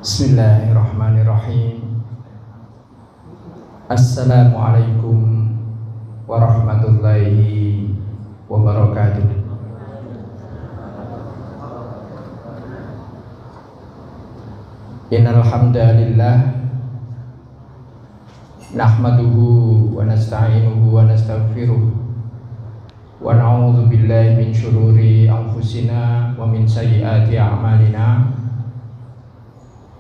Bismillahirrahmanirrahim. Assalamualaikum warahmatullahi wabarakatuh. Innal hamdalillah nahmaduhu wa nasta'inuhu wa nastaghfiruh wa na'udzu billahi min syururi anfusina wa min sayyiati a'malina.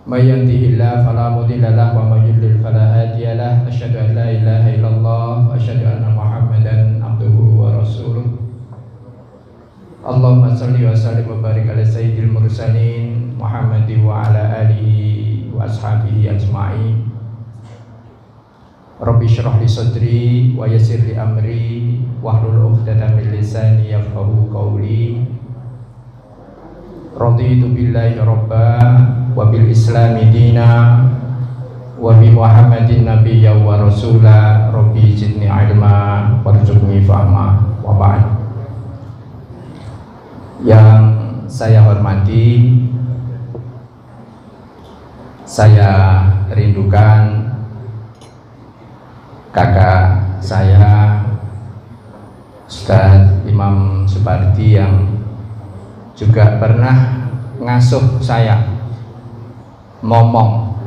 May yahdihillahu fala mudilla lahu wa may yudlil fala hadiya lahu. Asyhadu an la ilaha illallah wa asyhadu anna Muhammadan abduhu wa rasuluh. Allahumma shalli wa sallim wa barik ala sayyidil mursalin Muhammadin wa ala alihi wa ashabihi ajma'in. Rabbi shrah li sadri wa yassir li amri wahlul 'uqdatam min lisani yafqahu qawli. Raditu billahi rabba wa bil islami dina wa bi Muhammadin nabiyya wa rasula. Rabbi zidni ilma warzuqni fahma wa ba'd. Yang saya hormati, saya rindukan kakak saya Ustaz Imam Supardi yang juga pernah ngasuh saya, momong.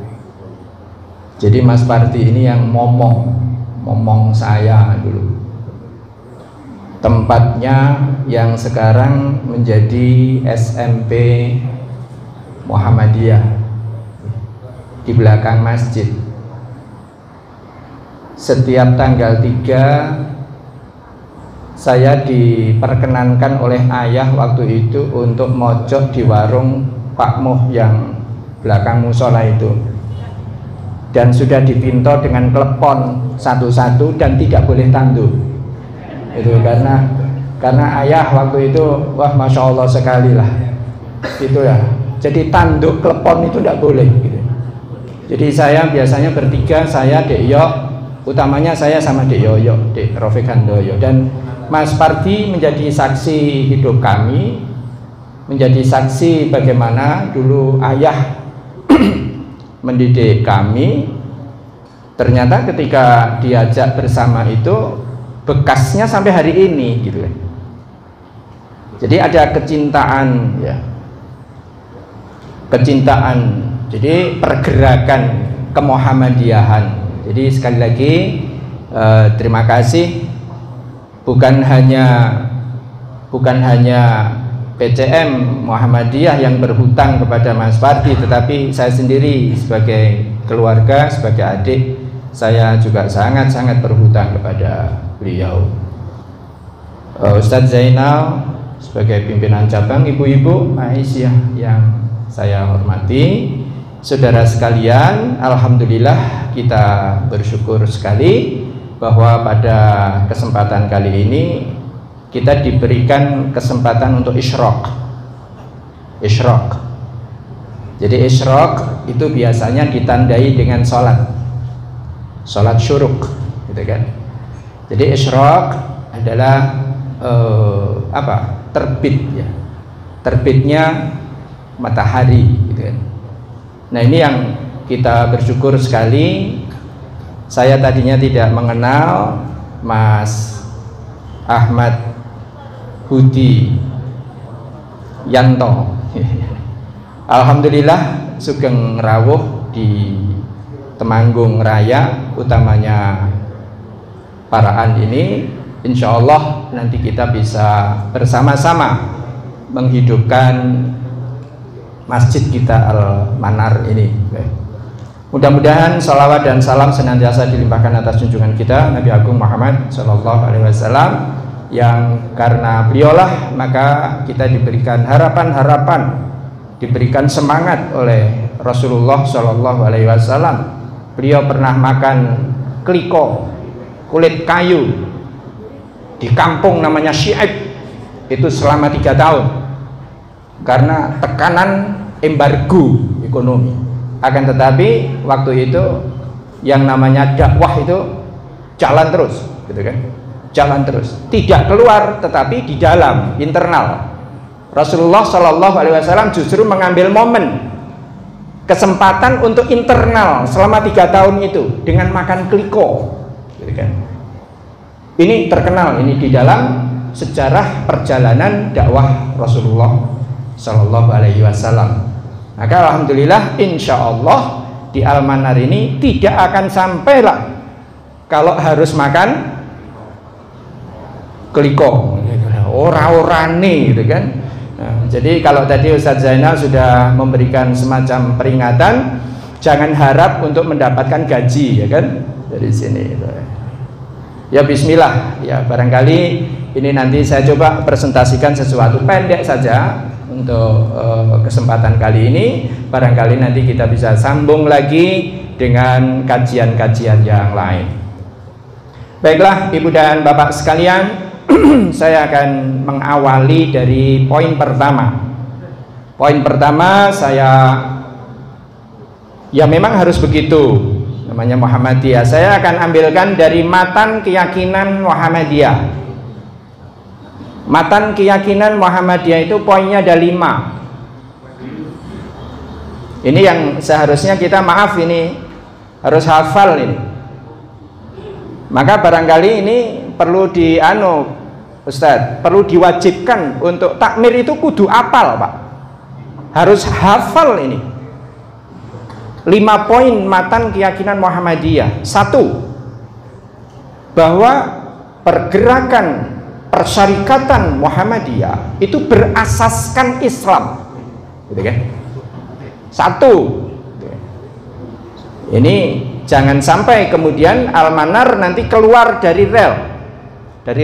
Jadi Mas Pardi ini yang momong saya dulu. Tempatnya yang sekarang menjadi SMP Muhammadiyah di belakang masjid. Setiap tanggal 3 saya diperkenankan oleh ayah waktu itu untuk mojok di warung Pak Muh yang belakang musola itu, dan sudah dipinto dengan klepon satu-satu dan tidak boleh tanduk itu karena ayah waktu itu wah masya Allah sekali lah itu ya. Jadi tanduk klepon itu tidak boleh gitu. Jadi saya biasanya bertiga, saya Dek Yok, utamanya saya sama Dek Yoyo, Dek Rafiq Handoyo, dan Mas Pardi menjadi saksi hidup kami, menjadi saksi bagaimana dulu ayah mendidik kami. Ternyata ketika diajak bersama itu bekasnya sampai hari ini gitu kan. Jadi ada kecintaan ya. Kecintaan. Jadi pergerakan kemuhammadiyahan. Jadi sekali lagi terima kasih. Bukan hanya PCM Muhammadiyah yang berhutang kepada Mas Pardi, tetapi saya sendiri sebagai keluarga, sebagai adik, saya juga sangat-sangat berhutang kepada beliau. Ustadz Zainal sebagai pimpinan cabang, ibu-ibu Aisyah yang saya hormati, saudara sekalian, alhamdulillah kita bersyukur sekali bahwa pada kesempatan kali ini kita diberikan kesempatan untuk isyraq. Jadi isyraq itu biasanya ditandai dengan sholat syuruk gitu kan. Jadi isyraq adalah terbit ya, terbitnya matahari gitu kan. Nah ini yang kita bersyukur sekali. Saya tadinya tidak mengenal Mas Ahmad Budi Yanto. Alhamdulillah sugeng rawuh di Temanggung Raya, utamanya Paraan ini. Insya Allah nanti kita bisa bersama-sama menghidupkan masjid kita Al-Manar ini. Mudah-mudahan salawat dan salam senantiasa dilimpahkan atas junjungan kita Nabi Agung Muhammad Sallallahu Alaihi Wasallam, yang karena beliaulah maka kita diberikan harapan-harapan, diberikan semangat oleh Rasulullah Sallallahu Alaihi Wasallam. Beliau pernah makan kliko, kulit kayu di kampung namanya Syi'ib itu selama 3 tahun karena tekanan embargo ekonomi. Akan tetapi waktu itu yang namanya dakwah itu jalan terus gitu kan, jalan terus, tidak keluar tetapi di dalam internal. Rasulullah Shallallahu Alaihi Wasallam justru mengambil momen kesempatan untuk internal selama 3 tahun itu dengan makan kliko, gitu kan. Ini terkenal ini di dalam sejarah perjalanan dakwah Rasulullah Shallallahu Alaihi Wasallam. Maka alhamdulillah, insya Allah di Al-Manar ini tidak akan sampai lah kalau harus makan kliko, ora-orane, gitu kan. Nah, jadi kalau tadi Ustadz Zainal sudah memberikan semacam peringatan, jangan harap untuk mendapatkan gaji, ya kan, dari sini. Ya bismillah, ya barangkali ini nanti saya coba presentasikan sesuatu pendek saja untuk kesempatan kali ini. Barangkali nanti kita bisa sambung lagi dengan kajian-kajian yang lain. Baiklah Ibu dan Bapak sekalian, saya akan mengawali dari poin pertama. Poin pertama ya memang harus begitu, namanya Muhammadiyah. Saya akan ambilkan dari matan keyakinan Muhammadiyah. Matan keyakinan Muhammadiyah itu poinnya ada 5. Ini yang seharusnya kita ini harus hafal ini. Maka barangkali ini perlu Ustadz, perlu diwajibkan untuk takmir itu kudu apal, Pak. Harus hafal ini. 5 poin matan keyakinan Muhammadiyah. 1, bahwa pergerakan persyarikatan Muhammadiyah itu berasaskan Islam, gitu kan? 1. Ini jangan sampai kemudian Al-Manar nanti keluar dari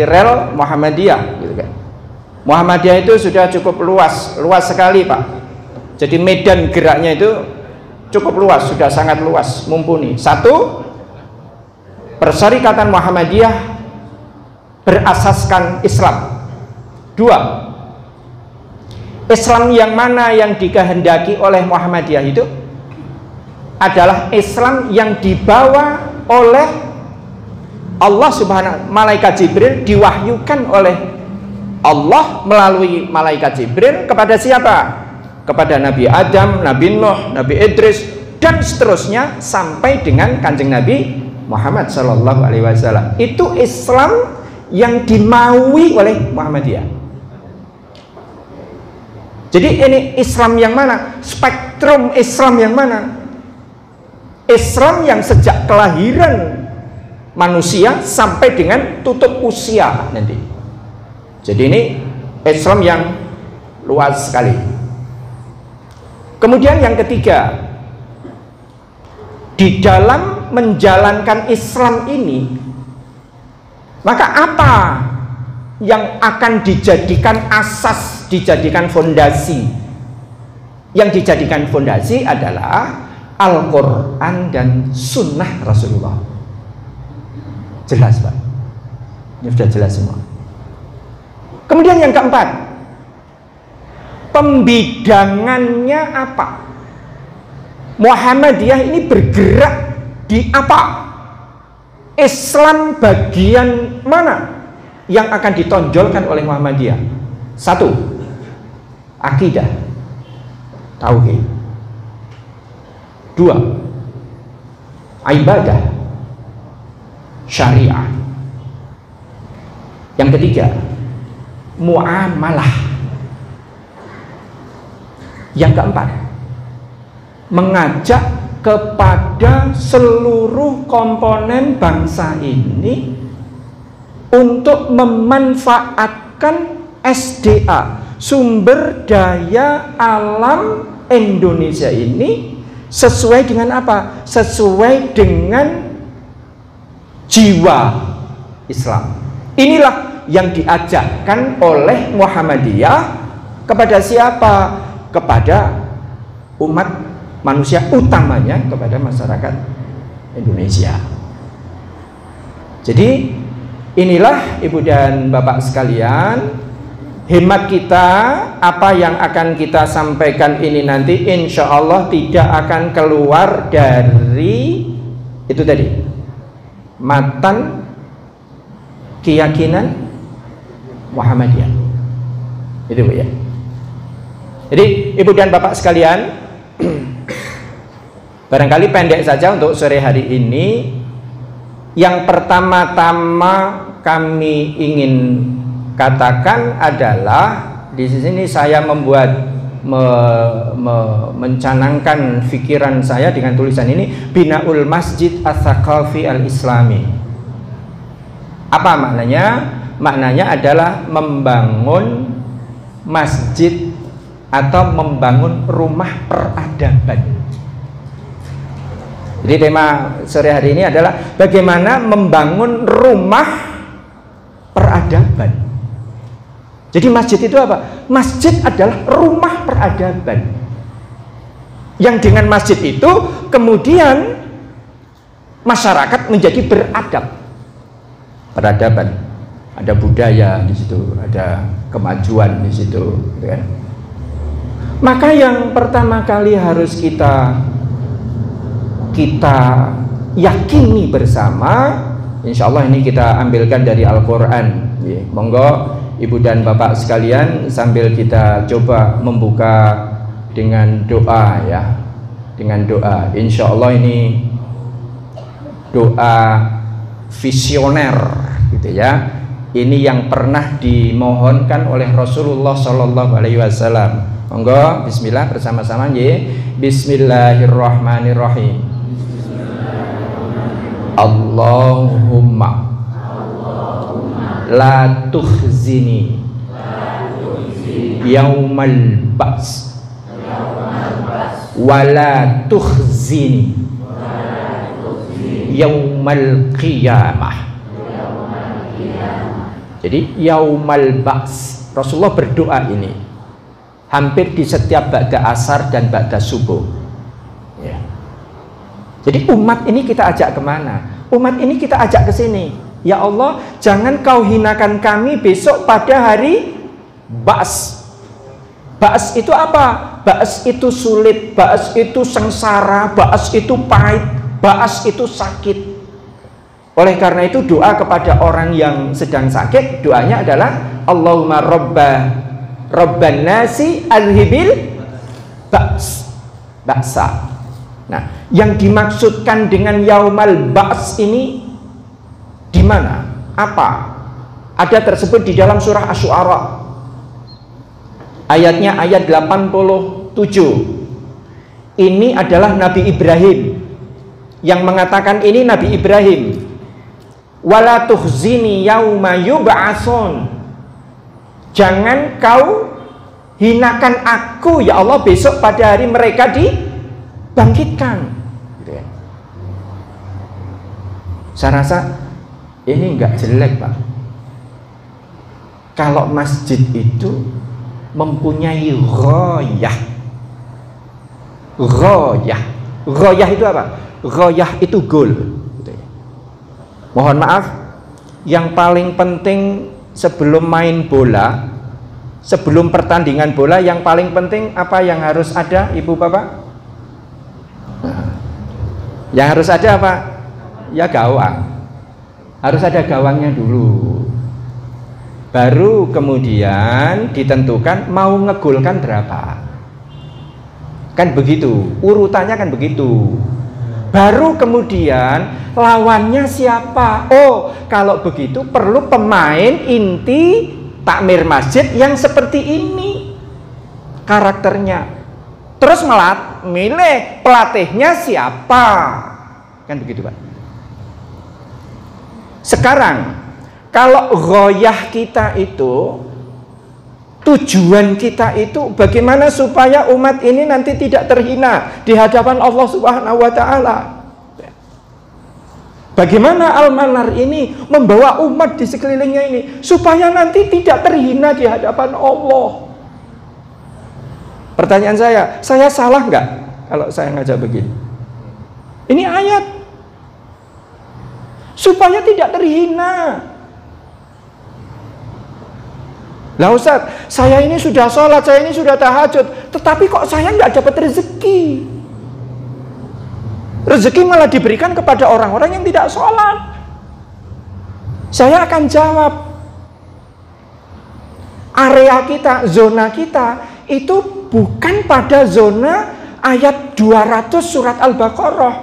rel Muhammadiyah, gitu kan. Muhammadiyah itu sudah cukup luas sekali, Pak. Jadi medan geraknya itu cukup luas, sudah sangat luas, mumpuni. 1, persyarikatan Muhammadiyah berasaskan Islam. 2, Islam yang mana yang dikehendaki oleh Muhammadiyah itu adalah Islam yang dibawa oleh Allah Subhanahu, malaikat Jibril diwahyukan oleh Allah melalui malaikat Jibril kepada siapa? Kepada Nabi Adam, Nabi Nuh, Nabi Idris, dan seterusnya sampai dengan Kanjeng Nabi Muhammad Shallallahu Alaihi Wasallam. Itu Islam yang dimaui oleh Muhammadiyah. Jadi ini Islam yang mana? Spektrum Islam yang mana? Islam yang sejak kelahiran manusia sampai dengan tutup usia nanti. Jadi ini Islam yang luas sekali. Kemudian yang ketiga, di dalam menjalankan Islam ini, maka apa yang akan dijadikan asas, dijadikan fondasi? Yang dijadikan fondasi adalah Al-Quran dan Sunnah Rasulullah. Jelas, Pak. Ini sudah jelas semua. Kemudian yang keempat, pembidangannya apa? Muhammadiyah ini bergerak di apa? Islam bagian mana yang akan ditonjolkan oleh Muhammadiyah? 1, akidah, tauhid. 2, ibadah, syariah. Yang ketiga, muamalah. Yang keempat, mengajak kepada seluruh komponen bangsa ini untuk memanfaatkan SDA, sumber daya alam Indonesia ini, sesuai dengan apa? Sesuai dengan jiwa Islam. Inilah yang diajarkan oleh Muhammadiyah kepada siapa? Kepada umat manusia, utamanya kepada masyarakat Indonesia. Jadi inilah Ibu dan Bapak sekalian, hemat kita, apa yang akan kita sampaikan ini nanti insya Allah tidak akan keluar dari itu tadi, matan keyakinan Muhammadiyah. Itu Bu ya. Jadi Ibu dan Bapak sekalian, Barangkali pendek saja untuk sore hari ini. Yang pertama-tama kami ingin katakan adalah di sini saya mencanangkan pikiran saya dengan tulisan ini, Binaul Masjid Ats-Tsaqafi Al-Islami. Apa maknanya? Maknanya adalah membangun masjid atau membangun rumah peradaban. Jadi tema sore hari ini adalah bagaimana membangun rumah peradaban. Jadi masjid itu apa? Masjid adalah rumah peradaban. Yang dengan masjid itu kemudian masyarakat menjadi beradab. Peradaban. Ada budaya di situ, ada kemajuan di situ, kan? Maka yang pertama kali harus kita yakini bersama, insya Allah ini kita ambilkan dari Al-Quran. Monggo Ibu dan Bapak sekalian, sambil kita coba membuka dengan doa ya, dengan doa. Insya Allah ini doa visioner gitu ya. Ini yang pernah dimohonkan oleh Rasulullah Shallallahu Alaihi Wasallam. Monggo Bismillah bersama-sama ya. Bismillahirrahmanirrahim. Allahumma la tukhzini yaumal ba's wa la tukhzini yaumal qiyamah. Jadi yaumal ba's, Rasulullah berdoa ini hampir di setiap ba'da asar dan ba'da subuh ya. Jadi umat ini kita ajak kemana? Umat ini kita ajak ke sini. Ya Allah, jangan kau hinakan kami besok pada hari ba's. Ba's itu apa? Ba's itu sulit, ba's itu sengsara, ba's itu pahit, ba's itu sakit. Oleh karena itu doa kepada orang yang sedang sakit, doanya adalah Allahumma rabban nasi alhibil ba'sa. Nah, yang dimaksudkan dengan yaumal ba's ini di mana? Apa? Ada tersebut di dalam surah Asy-Syu'ara. Ayatnya ayat 87. Ini adalah Nabi Ibrahim yang mengatakan ini Nabi Ibrahim. Wala tukhzini yauma yub'atsun. Jangan kau hinakan aku ya Allah besok pada hari mereka dibangkitkan. Saya rasa ini enggak jelek Pak. Kalau masjid itu mempunyai ghoyah. Ghoyah itu apa? Ghoyah itu goal. Mohon maaf, yang paling penting sebelum main bola, sebelum pertandingan bola, yang paling penting apa yang harus ada, Ibu Bapak? Yang harus ada apa? Ya gawang. Harus ada gawangnya dulu. Baru kemudian ditentukan mau ngegolkan berapa. Kan begitu, urutannya kan begitu. Baru kemudian lawannya siapa. Oh, kalau begitu perlu pemain inti takmir masjid yang seperti ini karakternya. Terus milih pelatihnya siapa. Kan begitu Pak. Sekarang kalau ghoyah kita itu, tujuan kita itu bagaimana supaya umat ini nanti tidak terhina di hadapan Allah Subhanahu wa Ta'ala. Bagaimana Al-Manar ini membawa umat di sekelilingnya ini supaya nanti tidak terhina di hadapan Allah. Pertanyaan saya salah nggak kalau saya ngajak begini? Ini ayat supaya tidak terhina. Lah Ustaz, saya ini sudah sholat, saya ini sudah tahajud, tetapi kok saya nggak dapat rezeki. Rezeki malah diberikan kepada orang-orang yang tidak sholat. Saya akan jawab, area kita, zona kita itu bukan pada zona ayat 200 surat Al-Baqarah.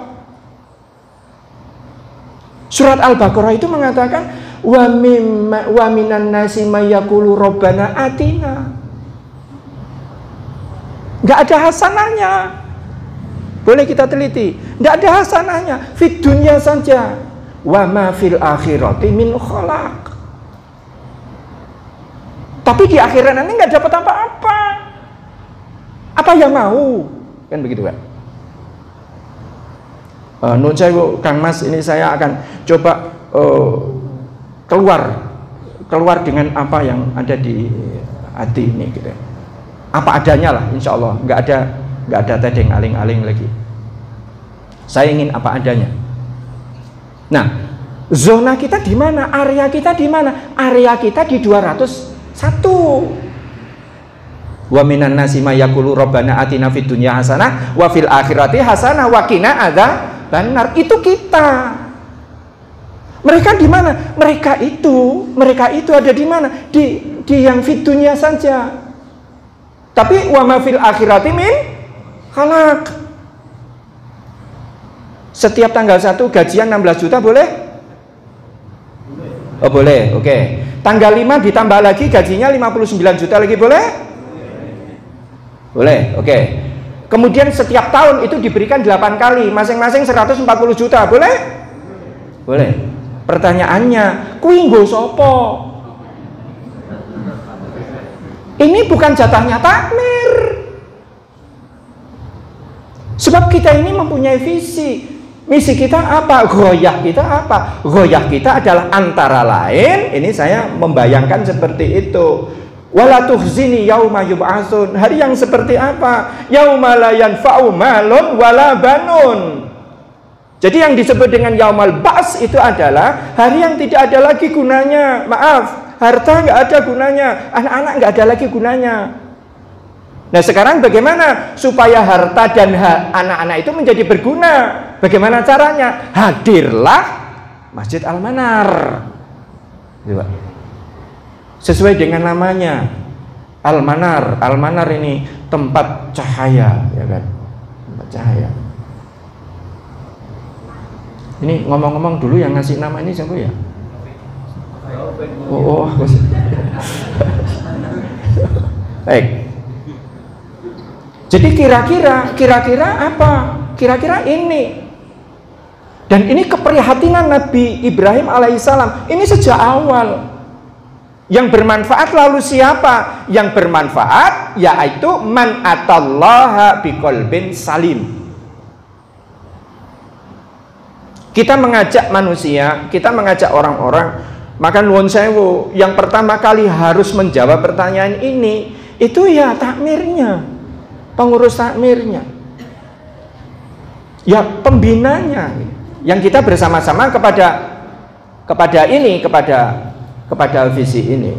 Surat Al-Baqarah itu mengatakan wa minan nasi may yaqulu rabbana atina. Enggak ada hasanahnya. Boleh kita teliti. Enggak ada hasanahnya. Fid dunya saja. Wa ma fil akhirati min khalaq. Tapi di akhirat nanti enggak dapat apa-apa. Apa yang mau? Kan begitu kan? Nun sewu Kang Mas, ini saya akan coba keluar dengan apa yang ada di hati ini gitu. Apa adanya lah, insya Allah, nggak ada tedeng aling-aling lagi. Saya ingin apa adanya. Nah, zona kita di mana? Area kita di mana? Area kita di 201. Wa minan nasi may yaqulu rabbana atina fid dunya hasanah wa fil akhirati hasanah wa qina adzabannar. Itu kita. Mereka di mana? Mereka itu ada di mana? Di yang fid dunya saja. Tapi wa ma fil akhirati min khalaq. Setiap tanggal 1 gajian 16 juta boleh? Oh boleh, oke. Tanggal 5 ditambah lagi gajinya 59 juta lagi boleh? Boleh, oke. Kemudian setiap tahun itu diberikan 8 kali, masing-masing 140 juta, boleh? Boleh. Pertanyaannya, kuwi nggo sapa? Ini bukan jatahnya takmir. Sebab kita ini mempunyai visi. Misi kita apa? Ghoyah kita apa? Ghoyah kita adalah antara lain, ini saya membayangkan seperti itu. Wala tukhzini yauma yub'atsun. Hari yang seperti apa? Yauma la yanfa'u malun wala banun. Jadi yang disebut dengan yaumal ba's itu adalah hari yang tidak ada lagi gunanya. Maaf, harta nggak ada gunanya, anak-anak nggak ada lagi gunanya. Nah sekarang bagaimana supaya harta dan anak-anak itu menjadi berguna? Bagaimana caranya? Hadirlah Masjid Al-Manar. Sesuai dengan namanya, Al-Manar. Al-Manar ini tempat cahaya, ya kan? Tempat cahaya. Ini ngomong-ngomong dulu yang ngasih nama ini siapa ya? Oh. Baik. Jadi kira-kira apa? Kira-kira ini. Dan ini keprihatinan Nabi Ibrahim alaihissalam. Ini sejak awal. Yang bermanfaat lalu siapa? Yang bermanfaat yaitu man atallaha biqalbin salim. Kita mengajak manusia, kita mengajak orang-orang, maka nuwun sewu, yang pertama kali harus menjawab pertanyaan ini, itu ya takmirnya, pengurus takmirnya, ya pembinanya, yang kita bersama-sama kepada visi ini.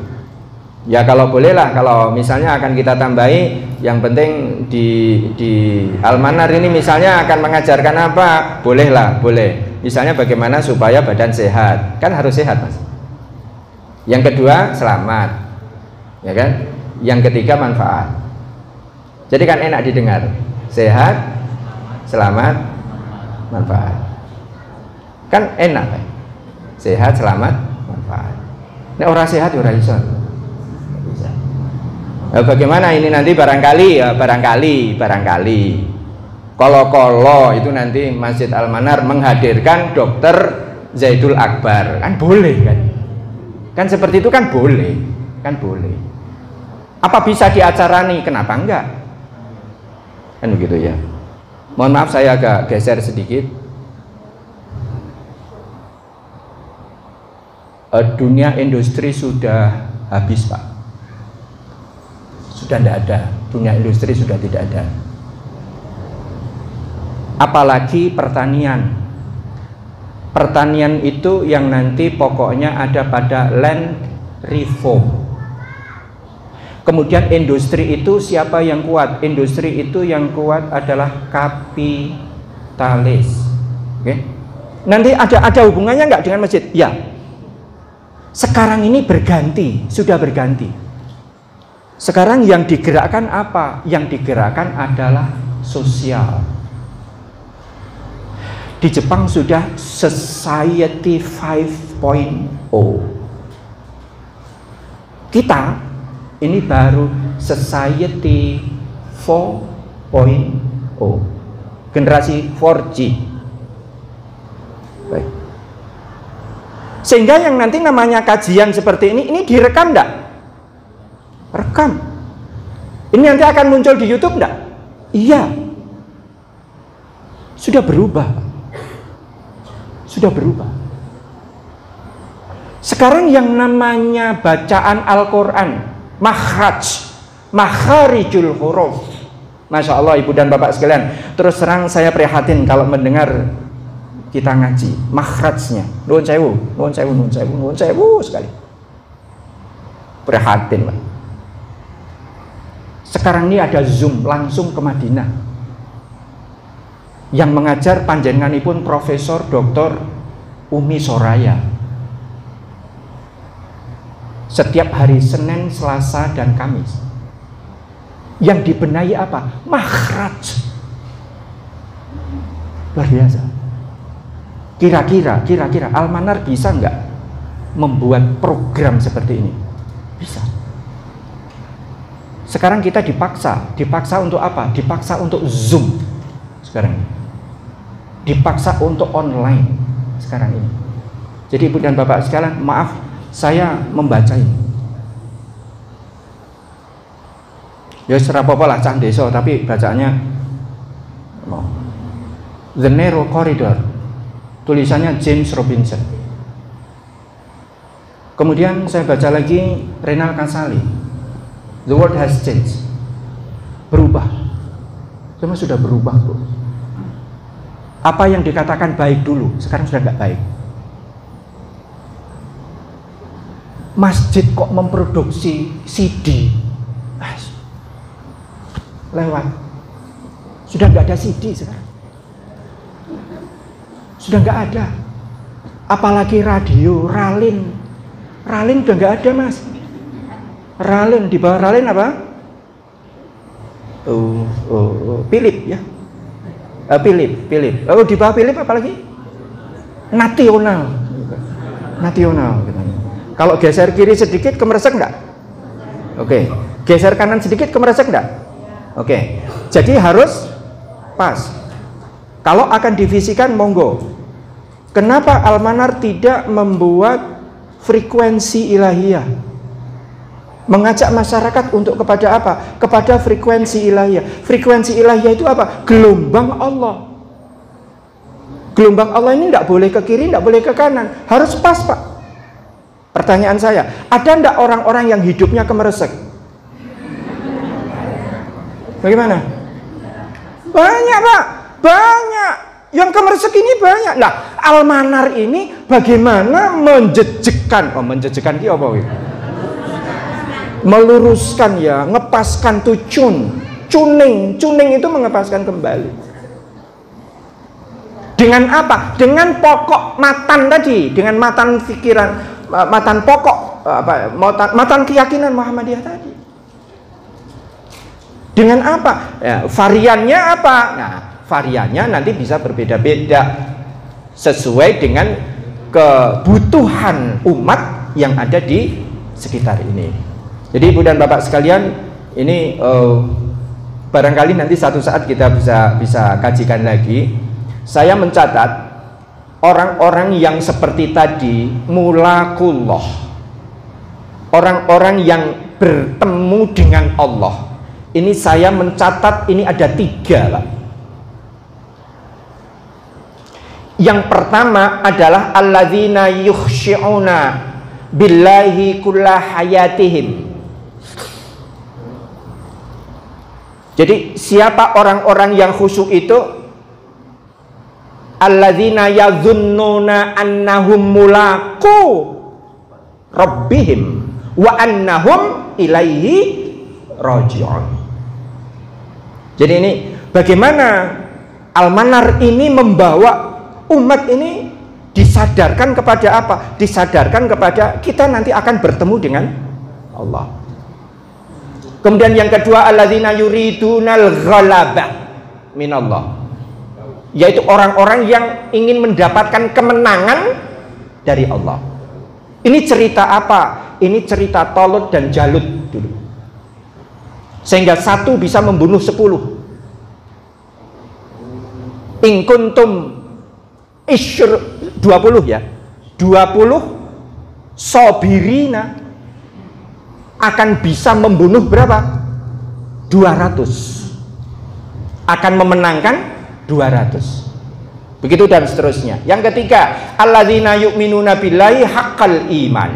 Ya kalau bolehlah, kalau misalnya akan kita tambahi, yang penting di Al-Manar ini misalnya akan mengajarkan apa, bolehlah, boleh. Misalnya bagaimana supaya badan sehat, kan harus sehat mas. Yang kedua selamat, ya kan. Yang ketiga manfaat. Jadi kan enak didengar, sehat, selamat, manfaat. Kan enak kan? Sehat, selamat, manfaat. Ini orang sehat orang iso. Nah, bagaimana ini nanti barangkali kalau itu nanti Masjid Al-Manar menghadirkan Dokter Zaidul Akbar, kan boleh kan seperti itu kan boleh. Apa bisa diacarani? Kenapa enggak? Kan begitu ya. Mohon maaf saya agak geser sedikit. Dunia industri sudah habis Pak. Sudah tidak ada, dunia industri sudah tidak ada. Apalagi pertanian. Pertanian itu yang nanti pokoknya ada pada land reform. Kemudian industri itu siapa yang kuat? Industri itu yang kuat adalah kapitalis. Oke? Nanti ada hubungannya nggak dengan masjid? Ya. Sekarang ini berganti, sudah berganti. Sekarang yang digerakkan apa? Yang digerakkan adalah sosial. Di Jepang sudah Society 5.0. Kita ini baru Society 4.0, generasi 4G. Baik. Sehingga yang nanti namanya kajian seperti ini direkam enggak? Rekam. Ini nanti akan muncul di YouTube enggak? Iya. Sudah berubah. Sudah berubah. Sekarang yang namanya bacaan Al-Quran, makharijul huruf. Masya Allah ibu dan bapak sekalian, terus terang saya prihatin kalau mendengar kita ngaji makhrajnya. Nuwun sewu sekali. Prihatin, Pak. Sekarang ini ada Zoom langsung ke Madinah. Yang mengajar panjenenganipun Profesor Dr. Umi Soraya. Setiap hari Senin, Selasa, dan Kamis. Yang dibenahi apa? Makhraj. Luar biasa. Kira-kira Al-Manar bisa nggak membuat program seperti ini? Bisa. Sekarang kita dipaksa untuk apa? Dipaksa untuk Zoom sekarang ini. Dipaksa untuk online sekarang ini. Jadi ibu dan bapak sekalian, maaf saya membaca ini. Ya serapopo lah cah desa, tapi bacaannya The Narrow Corridor, tulisannya James Robinson. Kemudian saya baca lagi Renal Kasali, The World Has Changed, berubah. Semua sudah berubah, bro. Apa yang dikatakan baik dulu, sekarang sudah nggak baik. Masjid kok memproduksi CD? Lewat. Sudah nggak ada CD sekarang. Sudah nggak ada. Apalagi radio, Ralin udah nggak ada, Mas. Ralin, di bawah Ralin apa? Philip ya. Philip. Oh, di bawah Philip apa lagi? Nasional. Kalau geser kiri sedikit kemeresek enggak? Oke. Geser kanan sedikit kemeresek enggak? Oke. Jadi harus pas. Kalau akan divisikan monggo. Kenapa Al-Manar tidak membuat frekuensi ilahiyah? Mengajak masyarakat untuk kepada apa? Kepada frekuensi ilahiyah. Frekuensi ilahiyah itu apa? Gelombang Allah. Gelombang Allah ini tidak boleh ke kiri, tidak boleh ke kanan. Harus pas, Pak. Pertanyaan saya, ada tidak orang-orang yang hidupnya kemeresek? Bagaimana? Banyak, Pak. Banyak. Yang kemeresek ini banyak. Nah, Al-Manar ini bagaimana menjejekkan? Oh, menjejekkan itu apa? Meluruskan ya, ngepaskan tuh tuning itu mengepaskan kembali. Dengan apa? Dengan pokok matan tadi, dengan matan pikiran, matan pokok matan keyakinan Muhammadiyah tadi. Dengan apa? Ya, variannya apa? Nah, variannya nanti bisa berbeda-beda sesuai dengan kebutuhan umat yang ada di sekitar ini. Jadi ibu dan bapak sekalian, ini barangkali nanti satu saat kita bisa kajikan lagi. Saya mencatat orang-orang yang seperti tadi, mulakullah, orang-orang yang bertemu dengan Allah. Ini saya mencatat ini ada 3, Pak. Yang pertama adalah alladzina yukhshi'una billahi kulla hayatihim. Jadi siapa orang-orang yang khusyuk itu? Alladzina yadhunnuna annahum mulaqu rabbihim wa annahum ilaihi raji'un. Jadi ini bagaimana Al-Manar ini membawa umat ini disadarkan kepada apa? Disadarkan kepada kita nanti akan bertemu dengan Allah. Kemudian yang kedua, alladzina yuridunal ghalabah minallah, yaitu orang-orang yang ingin mendapatkan kemenangan dari Allah. Ini cerita apa? Ini cerita Talut dan Jalut dulu, sehingga satu bisa membunuh 10. In kuntum 20 ya, 20 sobirina akan bisa membunuh berapa? 200, akan memenangkan 200. Begitu dan seterusnya. Yang ketiga, alladzina yu'minuna billahi haqqal iman,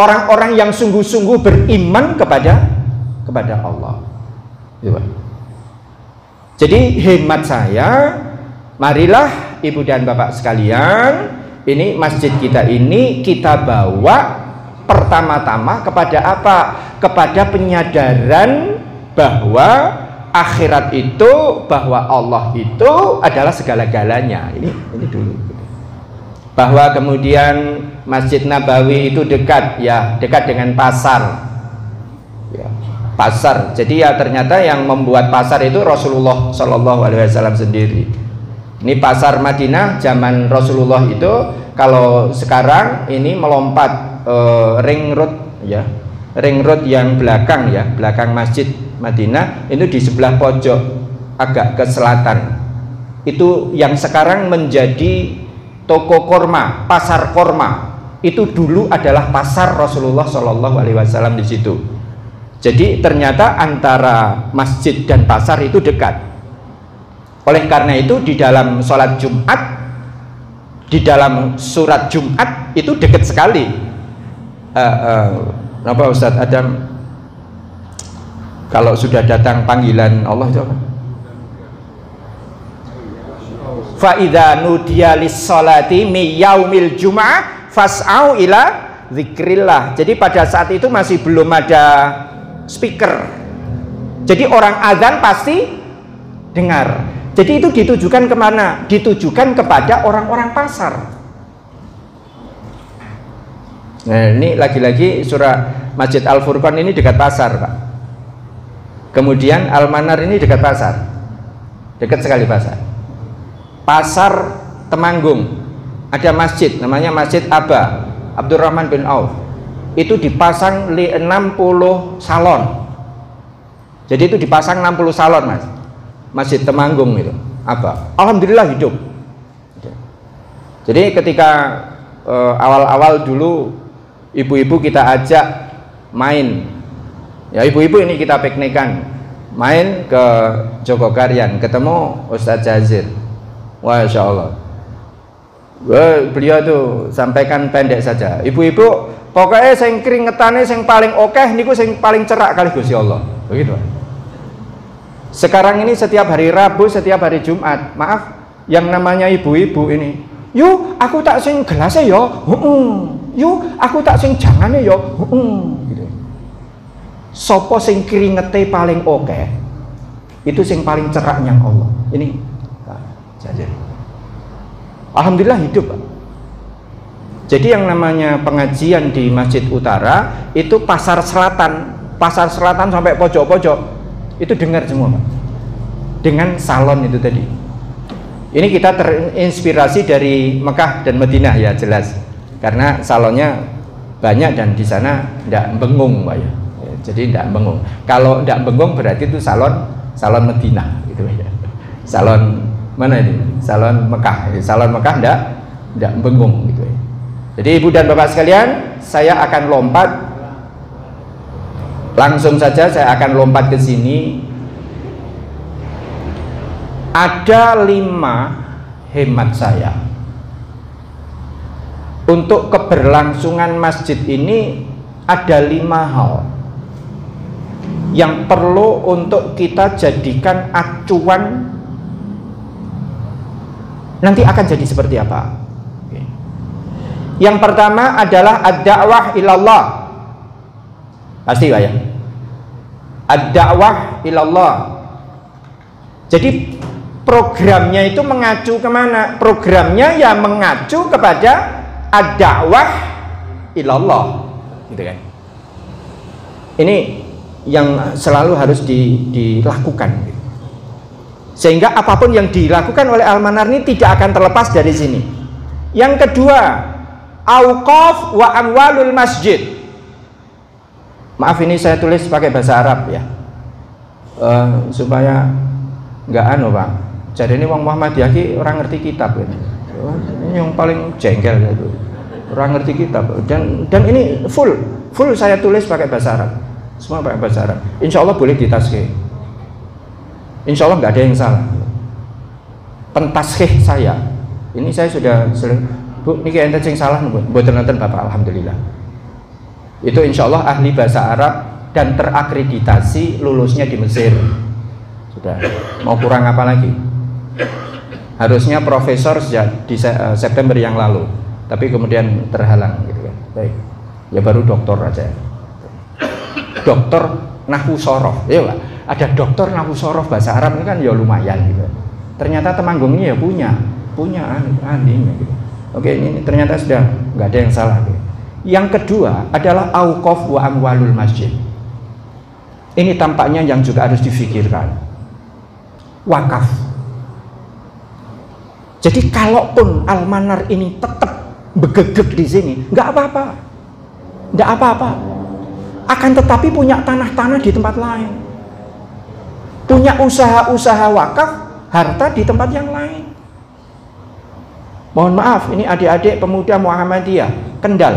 orang-orang yang sungguh-sungguh beriman kepada Allah. Jadi hemat saya, marilah ibu dan bapak sekalian, ini masjid kita ini kita bawa pertama-tama kepada apa? Kepada penyadaran bahwa akhirat itu, bahwa Allah itu adalah segala-galanya. Ini dulu. Bahwa kemudian Masjid Nabawi itu dekat, ya dekat dengan pasar. Ya, pasar. Jadi ya ternyata yang membuat pasar itu Rasulullah Shallallahu Alaihi Wasallam sendiri. Ini pasar Madinah zaman Rasulullah itu, kalau sekarang ini melompat ring road, ya ring road yang belakang, ya belakang Masjid Madinah itu di sebelah pojok agak ke selatan. Itu yang sekarang menjadi toko korma, pasar korma. Itu dulu adalah pasar Rasulullah Shallallahu Alaihi Wasallam di situ. Jadi ternyata antara masjid dan pasar itu dekat. Oleh karena itu di dalam sholat Jumat, di dalam surat Jumat itu dekat sekali. Kenapa Ustadz Adam? Kalau sudah datang panggilan Allah itu apa? Fa idza nudiya lis-sholati mi yaumil jum'ah fas'au ila dzikrillah. Jadi pada saat itu masih belum ada speaker. Jadi orang azan pasti dengar. Jadi itu ditujukan kemana? Ditujukan kepada orang-orang pasar. Nah ini lagi-lagi surah Masjid Al-Furqan ini dekat pasar, Pak. Kemudian Al-Manar ini dekat pasar, dekat sekali pasar. Pasar Temanggung ada masjid namanya Masjid Aba Abdurrahman bin Auf. Itu dipasang 60 salon. Jadi itu dipasang 60 salon, Mas. Masjid Temanggung itu apa? Alhamdulillah hidup. Jadi ketika awal-awal dulu ibu-ibu kita ajak main, ya ibu-ibu ini kita piknikan, main ke Jogokarian, ketemu Ustadz Jazir. Wah, Insya Allah, beliau tuh sampaikan pendek saja. Ibu-ibu pokoknya sing keringetane sing paling oke niku sing paling cerak kali Gusti Allah. Begitu. Sekarang ini setiap hari Rabu, setiap hari Jumat, maaf, yang namanya ibu-ibu ini, yuk aku tak sing gelasnya yo, yuk aku tak sing jangane yo, gitu. Sopo sing keringete paling oke, itu sing paling cerak yang Allah. Ini, saja. Alhamdulillah hidup, Pak. Jadi yang namanya pengajian di Masjid Utara itu pasar selatan sampai pojok-pojok. Itu dengar semua, Pak, dengan salon itu tadi. Ini kita terinspirasi dari Mekah dan Madinah, ya jelas, karena salonnya banyak dan di sana tidak bengung, Pak, ya. Jadi tidak bengung. Kalau tidak bengung berarti itu salon Madinah, gitu ya. Salon mana ini? Salon Mekah. Salon Mekah tidak bengung, gitu ya. Jadi ibu dan bapak sekalian, saya akan lompat. Langsung saja saya akan lompat ke sini. Ada 5 hemat saya untuk keberlangsungan masjid ini. Ada 5 hal yang perlu untuk kita jadikan acuan nanti akan jadi seperti apa. Yang pertama adalah ad-da'wah ilallah. Pasti, Pak, ya? Ad-da'wah ilallah. Jadi programnya itu mengacu kemana? Programnya ya mengacu kepada ad-da'wah ilallah, gitu kan? Ini yang selalu harus dilakukan. Sehingga apapun yang dilakukan oleh Al-Manar ini tidak akan terlepas dari sini. Yang kedua, auqaf wa amwalul masjid. Maaf, ini saya tulis pakai bahasa Arab ya, supaya nggak Pak. Jadi ini wong Muhammadiyah ki orang ngerti kitab ini. Ini yang paling jengkel gitu. Orang ngerti kitab, dan ini full saya tulis pakai bahasa Arab. Semua pakai bahasa Arab. Insya Allah boleh ditashkih. Insya Allah nggak ada yang salah. Pentashkih saya, ini saya sudah Bu, ini kayak enten sing salah mboten nonton Bapak, alhamdulillah. Itu insya Allah ahli bahasa Arab dan terakreditasi, lulusnya di Mesir. Sudah, mau kurang apa lagi? Harusnya profesor sejak di September yang lalu, tapi kemudian terhalang gitu kan. Baik, ya baru doktor aja. Doktor nahwu sorof, ya Pak. Ada doktor nahwu sorof bahasa Arab ini kan ya lumayan gitu. Ternyata Temanggung ini ya punya ahlinya gitu. Oke, ini ternyata sudah nggak ada yang salah gitu. Yang kedua adalah auqaf wa amwalul masjid. Ini tampaknya yang juga harus difikirkan. Wakaf. Jadi kalaupun Al-Manar ini tetap begegek di sini, nggak apa-apa. Akan tetapi punya tanah-tanah di tempat lain, punya usaha-usaha wakaf, harta di tempat yang lain. Mohon maaf, ini adik-adik pemuda Muhammadiyah Kendal,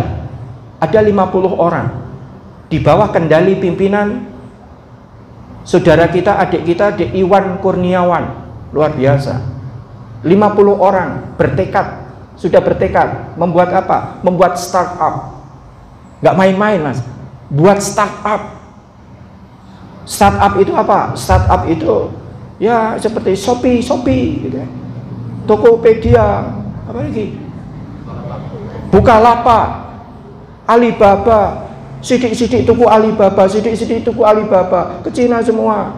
ada 50 orang di bawah kendali pimpinan saudara kita, adik kita, Adik Iwan Kurniawan, luar biasa. 50 orang sudah bertekad membuat apa? Membuat startup. Nggak main-main Mas, buat startup. Startup itu apa? Startup itu ya seperti Shopee gitu ya, Tokopedia, apa lagi? Bukalapak, Alibaba, sidik-sidik tuku Alibaba, ke Cina semua.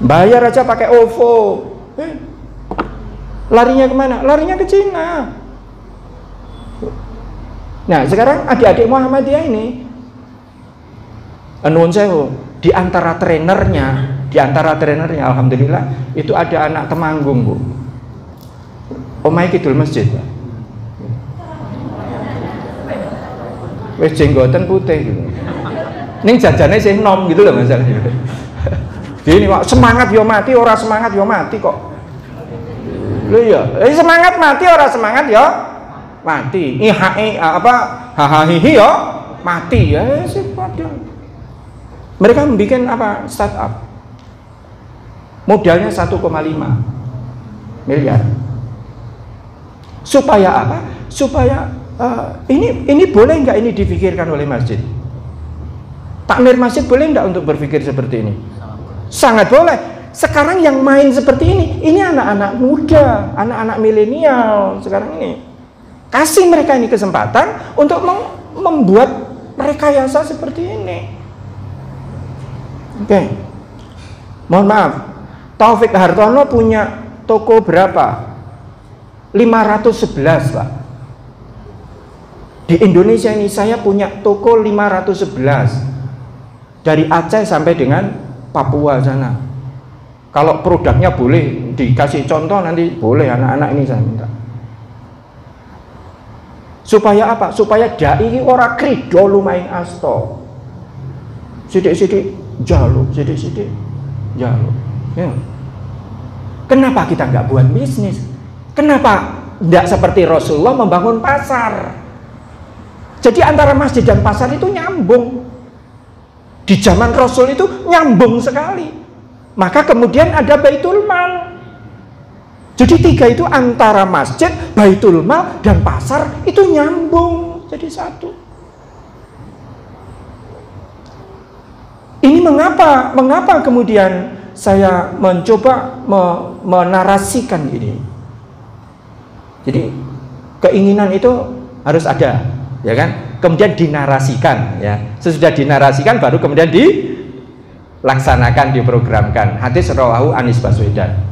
Bayar aja pakai OVO. Larinya kemana? Larinya ke Cina. Nah sekarang adik-adik Muhammadiyah ini, nuwun sewu, di antara trenernya, alhamdulillah itu ada anak Temanggung Bu. Omai kidul masjid. Wis jenggoten putih gitu. Ning jajane sih nom gitu loh masalahnya. Gini kok semangat yo mati, ora semangat yo mati kok. Lho ya, semangat mati ora semangat yo mati. Hahaha yo mati ya sih padahal. Mereka membuat apa? Startup. Modalnya 1,5 miliar. Supaya apa? Supaya ini boleh nggak ini dipikirkan oleh masjid? Takmir masjid boleh nggak untuk berpikir seperti ini? Sangat boleh. Sekarang yang main seperti ini anak-anak muda, anak-anak milenial sekarang ini. Kasih mereka ini kesempatan untuk membuat rekayasa seperti ini. Oke. Mohon maaf, Taufik Hartono punya toko berapa? 511 Pak. Di Indonesia ini saya punya toko 511 dari Aceh sampai dengan Papua sana. Kalau produknya boleh dikasih contoh nanti boleh, anak-anak ini saya minta. Supaya apa? Supaya dai ora krido lumayan asto. Sidik-sidik jaluk, sidik-sidik jaluk. Ya. Kenapa kita nggak buat bisnis? Kenapa tidak seperti Rasulullah membangun pasar? Jadi antara masjid dan pasar itu nyambung. Di zaman Rasul itu nyambung sekali. Maka kemudian ada Baitul Mal. Jadi tiga itu antara masjid, Baitul Mal, dan pasar itu nyambung jadi satu. Ini mengapa kemudian saya mencoba menarasikan ini. Jadi keinginan itu harus ada, ya kan? Kemudian dinarasikan, ya. Sesudah dinarasikan baru kemudian dilaksanakan, diprogramkan. Hadis rawahu Anis Baswedan.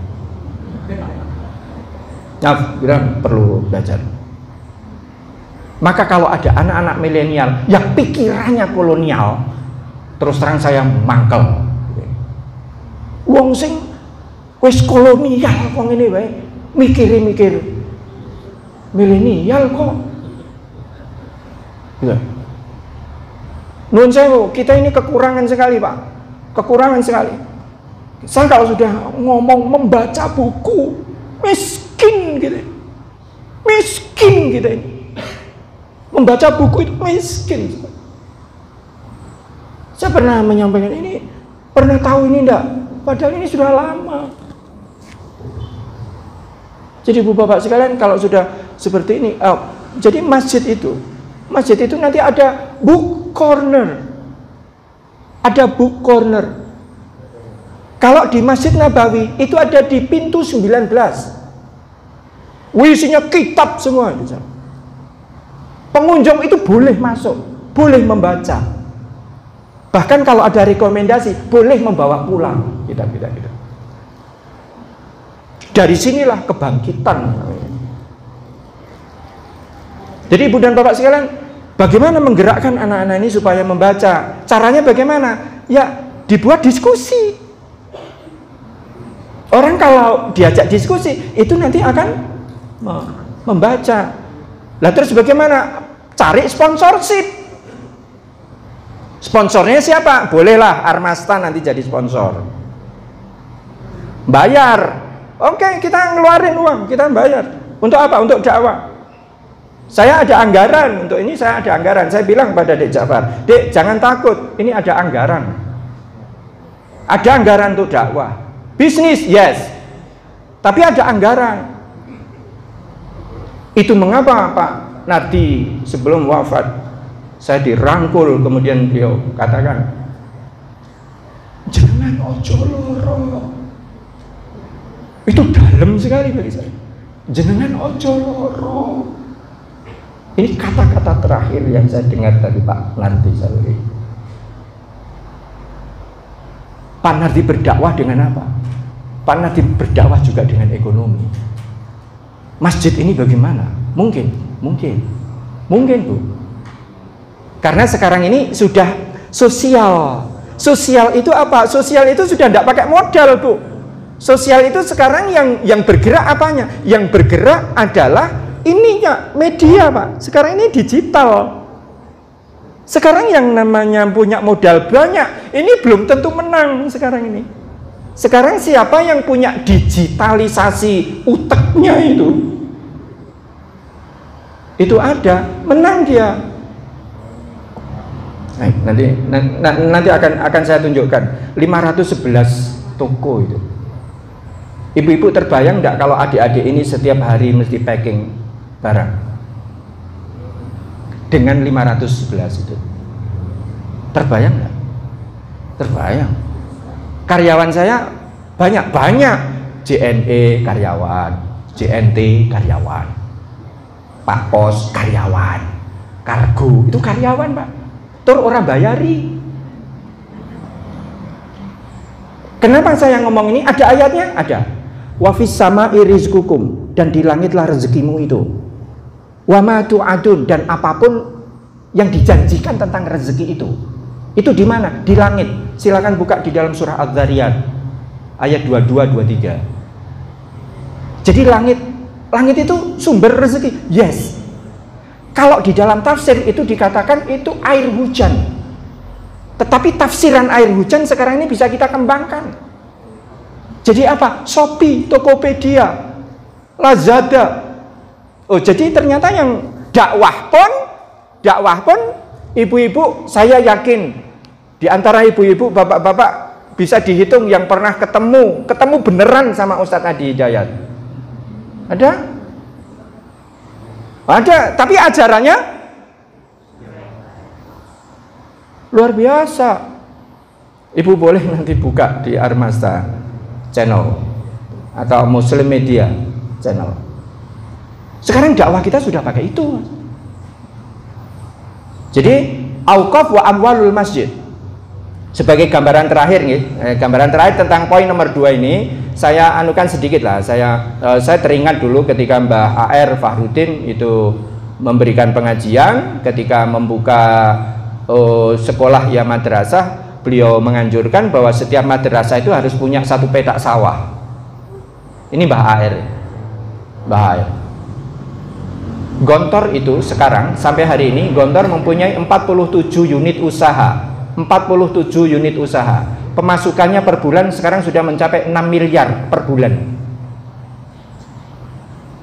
Nah, kita perlu belajar. Maka kalau ada anak-anak milenial yang pikirannya kolonial, terus terang saya mangkel. Wong sing Wis kolonial kok ngene wae. Mikir milenial kok. Ya. Nuwun sewu, kita ini kekurangan sekali, Pak. Kekurangan sekali. Saya kalau sudah ngomong membaca buku, miskin gitu. Miskin gitu ini. Membaca buku itu miskin. Saya pernah menyampaikan ini, pernah tahu ini enggak? Padahal ini sudah lama. Jadi Bu Bapak sekalian, kalau sudah seperti ini, jadi masjid itu nanti ada book corner. Ada book corner. Kalau di Masjid Nabawi itu ada di pintu 19. Isinya kitab semua. Pengunjung itu boleh masuk, boleh membaca. Bahkan kalau ada rekomendasi, boleh membawa pulang kitab-kitab itu. Dari sinilah kebangkitan. Jadi Ibu dan Bapak sekalian, bagaimana menggerakkan anak-anak ini supaya membaca? Caranya bagaimana? Ya, dibuat diskusi. Orang kalau diajak diskusi, itu nanti akan membaca. Lah terus bagaimana? Cari sponsorship. Sponsornya siapa? Bolehlah Armasta nanti jadi sponsor. Bayar. Oke, kita ngeluarin uang, kita bayar. Untuk apa? Untuk dakwah. Saya ada anggaran, untuk ini saya ada anggaran. Saya bilang pada Dek Ja'far, Dek jangan takut, ini ada anggaran. Ada anggaran untuk dakwah. Bisnis, yes. Tapi ada anggaran. Itu mengapa Pak Nardi sebelum wafat, saya dirangkul, kemudian beliau katakan, jangan ojo loro. Itu dalam sekali bagi saya. Jenengan ojo loro. Ini kata-kata terakhir yang saya dengar dari Pak Nardi Saluri. Pak Nardi berdakwah dengan apa? Pak Nardi berdakwah juga dengan ekonomi. Masjid ini bagaimana? Mungkin Bu. Karena sekarang ini sudah sosial. Sosial itu apa? Sosial itu sudah tidak pakai modal, Bu. Sosial itu sekarang yang bergerak apanya? Yang bergerak adalah ininya media, Pak. Sekarang ini digital. Sekarang yang namanya punya modal banyak, ini belum tentu menang sekarang ini. Sekarang siapa yang punya digitalisasi uteknya itu ada, menang dia. Nanti akan saya tunjukkan 511 toko itu. Ibu-ibu terbayang enggak kalau adik-adik ini setiap hari mesti packing barang dengan 511 itu? Terbayang enggak? Terbayang. Karyawan saya banyak JNE karyawan, JNT karyawan, Pak Pos karyawan, Kargo itu karyawan, Pak. Tur orang bayari. Kenapa saya ngomong ini? Ada ayatnya? Ada. Wa fis sama'i rizqukum, dan di langitlah rezekimu itu. Wa ma tu'adun, dan apapun yang dijanjikan tentang rezeki itu di mana? Di langit. Silakan buka di dalam surah Az-Zariyat ayat 22 23. Jadi langit itu sumber rezeki. Yes. Kalau di dalam tafsir itu dikatakan itu air hujan. Tetapi tafsiran air hujan sekarang ini bisa kita kembangkan. Jadi apa? Shopee, Tokopedia, Lazada. Oh, jadi ternyata yang dakwah pun ibu-ibu, saya yakin di antara ibu-ibu, bapak-bapak bisa dihitung yang pernah ketemu beneran sama Ustadz Adi Hidayat. Ada? Ada, tapi ajarannya luar biasa. Ibu boleh nanti buka di Armasta channel atau Muslim Media channel. Sekarang dakwah kita sudah pakai itu. Jadi auqaf wa amwalul masjid. Sebagai gambaran terakhir nih, gambaran terakhir tentang poin nomor 2 ini, saya anukan sedikit lah. Saya teringat dulu ketika Mbah AR Fahrudin itu memberikan pengajian ketika membuka sekolah ya madrasah. Beliau menganjurkan bahwa setiap madrasah itu harus punya 1 petak sawah. Ini Mbah Air. Mbah Air. Gontor itu sekarang sampai hari ini Gontor mempunyai 47 unit usaha. 47 unit usaha. Pemasukannya per bulan sekarang sudah mencapai 6 miliar per bulan.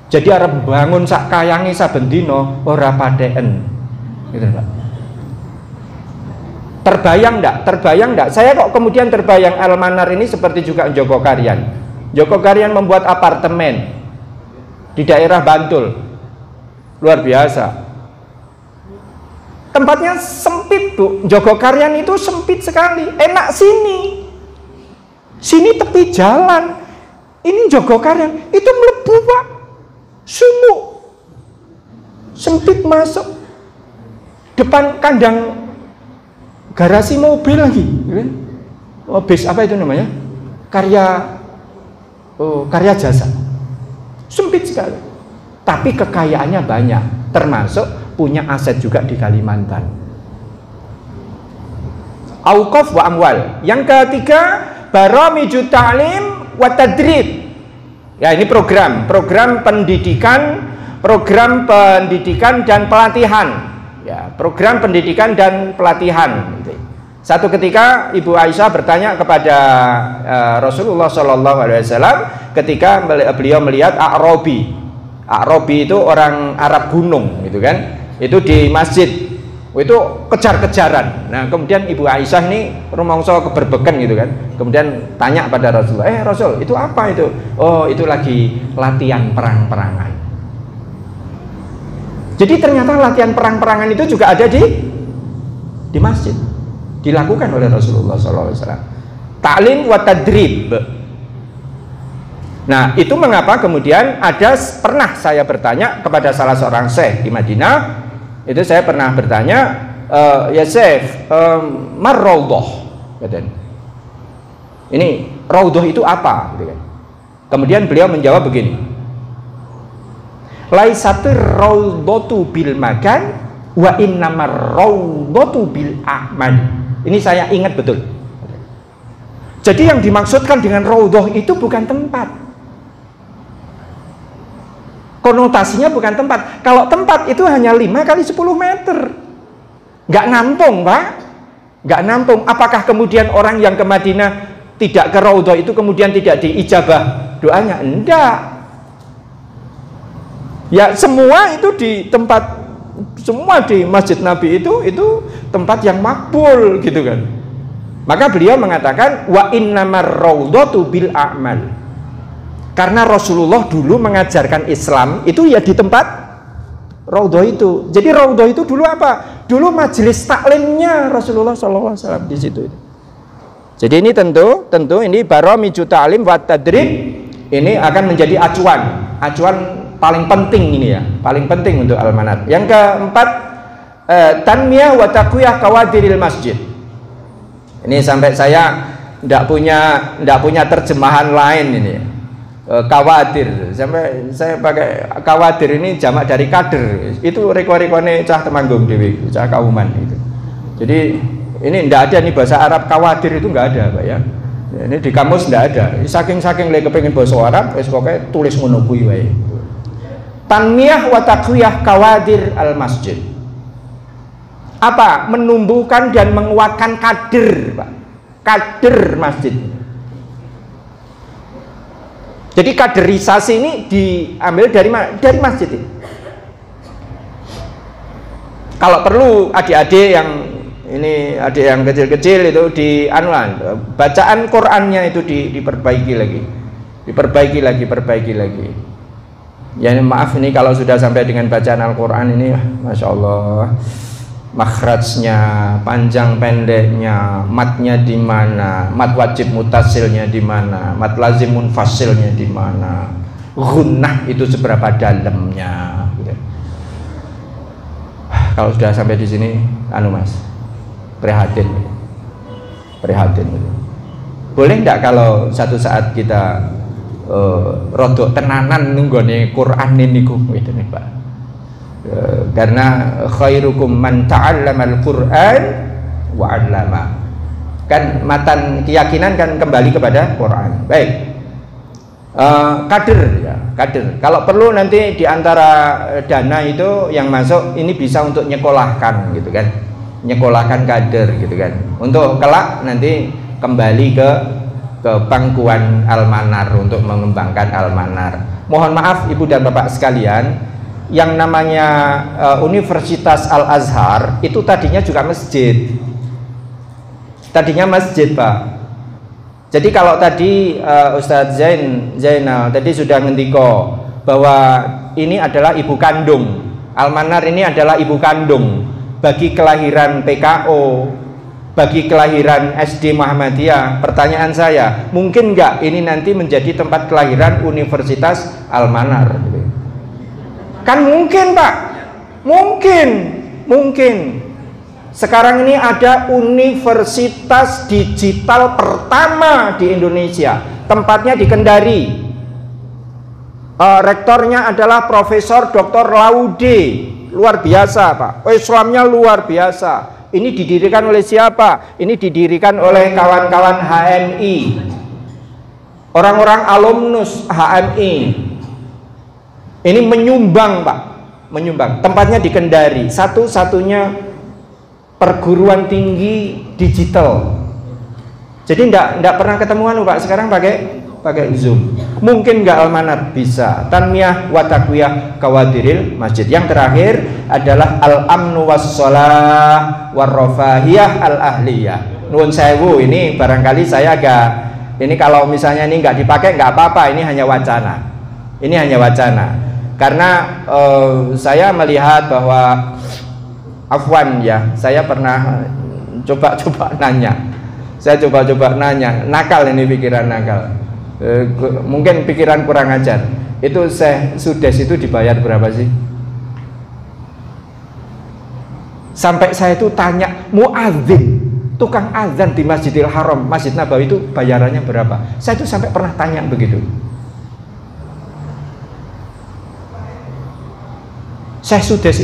Jadi arep bangun sak kayange saben dina ora patheken. Gitu, Pak. Terbayang enggak? Terbayang enggak? Saya kok kemudian terbayang Al-Manar ini seperti juga Joko Karyan. Joko Karyan membuat apartemen di daerah Bantul. Luar biasa. Tempatnya sempit, Bu. Joko Karyan itu sempit sekali. Enak sini. Sini tepi jalan. Ini Joko Karyan. Itu mlebu, Pak. Sumuk. Sempit masuk. Depan kandang garasi mobil lagi. Oh, bis apa itu namanya? Karya jasa. Sempit sekali. Tapi kekayaannya banyak, termasuk punya aset juga di Kalimantan. Auqaf wa amwal. Yang ketiga, baramiju ta'lim wa tadrib. Ya, ini program pendidikan, dan pelatihan. Ya, program pendidikan dan pelatihan. Satu ketika Ibu Aisyah bertanya kepada Rasulullah SAW ketika beliau melihat A'rabi. A'rabi itu orang Arab gunung, gitu kan? Itu di masjid, itu kejar-kejaran. Nah, kemudian Ibu Aisyah ini rumangsa keberbeken, gitu kan? Kemudian tanya pada Rasulullah, Rasul, itu apa itu? Oh, itu lagi latihan perang-perangan. Jadi ternyata latihan perang-perangan itu juga ada di masjid, dilakukan oleh Rasulullah SAW. Ta'lim wa tadrib. Nah, itu mengapa kemudian pernah saya bertanya kepada salah seorang syekh di Madinah. Itu saya pernah bertanya, ya syekh, mar raudhah, katanya. Ini raudhah itu apa? Gitu kan. Kemudian beliau menjawab begini, laisatir raudhatu bil makan wa innamar raudhatu bil a'mal. Ini saya ingat betul. Jadi yang dimaksudkan dengan raudhah itu bukan tempat. Konotasinya bukan tempat. Kalau tempat itu hanya 5 kali 10 meter. Nggak nampung, Pak. Nggak nampung. Apakah kemudian orang yang ke Madinah tidak ke Raudhah itu kemudian tidak diijabah doanya? Enggak. Ya, semua itu di tempat, semua di Masjid Nabi itu tempat yang makbul, gitu kan. Maka beliau mengatakan wa innamar raudhatu bil a'mal. Karena Rasulullah dulu mengajarkan Islam itu ya di tempat raudhah itu. Jadi raudhah itu dulu apa? Dulu majelis taklimnya Rasulullah SAW di situ. Jadi ini tentu ini baramiju ta'lim wa tadrib ini akan menjadi acuan paling penting ini ya, paling penting untuk Al-Manar. Yang keempat, tanmiyah wa taqwiyah kawadiril masjid. Ini sampai saya tidak punya terjemahan lain ini ya. Kawadir, sampai saya pakai kawadir ini jamak dari kader. Itu reko-rekone cah Temanggung dewi, cah Kauman itu. Jadi ini tidak ada nih bahasa Arab kawadir itu nggak ada, Pak ya. Ini di kamus tidak ada. Saking lagi kepengen bahasa Arab, pokoknya tulis ngono kuwi wae. Tanmiyah wa taqwiyah kawadir al masjid. Apa? Menumbuhkan dan menguatkan kader, Pak. Kader masjid. Jadi kaderisasi ini diambil dari masjid ini. Kalau perlu adik-adik yang kecil-kecil itu bacaan Qur'annya itu diperbaiki lagi. Ya maaf ini kalau sudah sampai dengan bacaan Al-Qur'an ini, Masya Allah, makhrajnya, panjang pendeknya, matnya di mana, mat wajib mutasilnya di mana, mat lazim munfasilnya di mana, gunnah itu seberapa dalamnya. Gitu. Kalau sudah sampai di sini, Mas, prihatin. Gitu. Boleh enggak kalau satu saat kita rodok tenanan nunggone Quran ini gitu nih, Pak. Karena khairukum man ta'allamal Qur'an wa 'allama. Kan matan keyakinan kan kembali kepada Quran. Baik. kader ya, kader. Kalau perlu nanti di antara dana itu yang masuk ini bisa untuk nyekolahkan gitu kan, nyekolahkan kader gitu kan, untuk kelak nanti kembali ke pangkuan Al-Manar untuk mengembangkan Al-Manar. Mohon maaf Ibu dan Bapak sekalian, yang namanya Universitas Al-Azhar itu tadinya juga masjid, tadinya masjid Pak. Jadi kalau tadi Ustadz Zainal tadi sudah ngendiko bahwa ini adalah ibu kandung, Al-Manar ini adalah ibu kandung bagi kelahiran PKO, bagi kelahiran SD Muhammadiyah. Pertanyaan saya, mungkin nggak ini nanti menjadi tempat kelahiran Universitas Al-Manar? Kan mungkin Pak, mungkin. Sekarang ini ada universitas digital pertama di Indonesia, tempatnya di Kendari. Rektornya adalah Profesor Dr. Laude, luar biasa Pak. Islamnya luar biasa. Ini didirikan oleh siapa? Ini didirikan oleh kawan-kawan HMI, orang-orang alumnus HMI. Ini menyumbang Pak, menyumbang. Tempatnya di Kendari, satu-satunya perguruan tinggi digital. Jadi enggak pernah ketemuan Pak, sekarang pakai Zoom. Mungkin enggak Al-Manar? Bisa. Tanmiyah wa taqwiyah kawadiril masjid. Yang terakhir adalah al-amnu was-shalah war-rafahiyah al-ahliyah. Nuwun sewu, ini barangkali saya agak, ini kalau misalnya ini enggak dipakai enggak apa-apa, ini hanya wacana. Ini hanya wacana. Karena saya melihat bahwa afwan ya, saya pernah coba nanya. Saya coba nanya, nakal ini pikiran nakal. Mungkin pikiran kurang ajar. Itu Syekh Sudes itu dibayar berapa sih? Sampai saya itu tanya, muadzin, tukang azan di Masjidil Haram, Masjid Nabawi itu bayarannya berapa? Saya itu sampai pernah tanya begitu. Syekh Sudes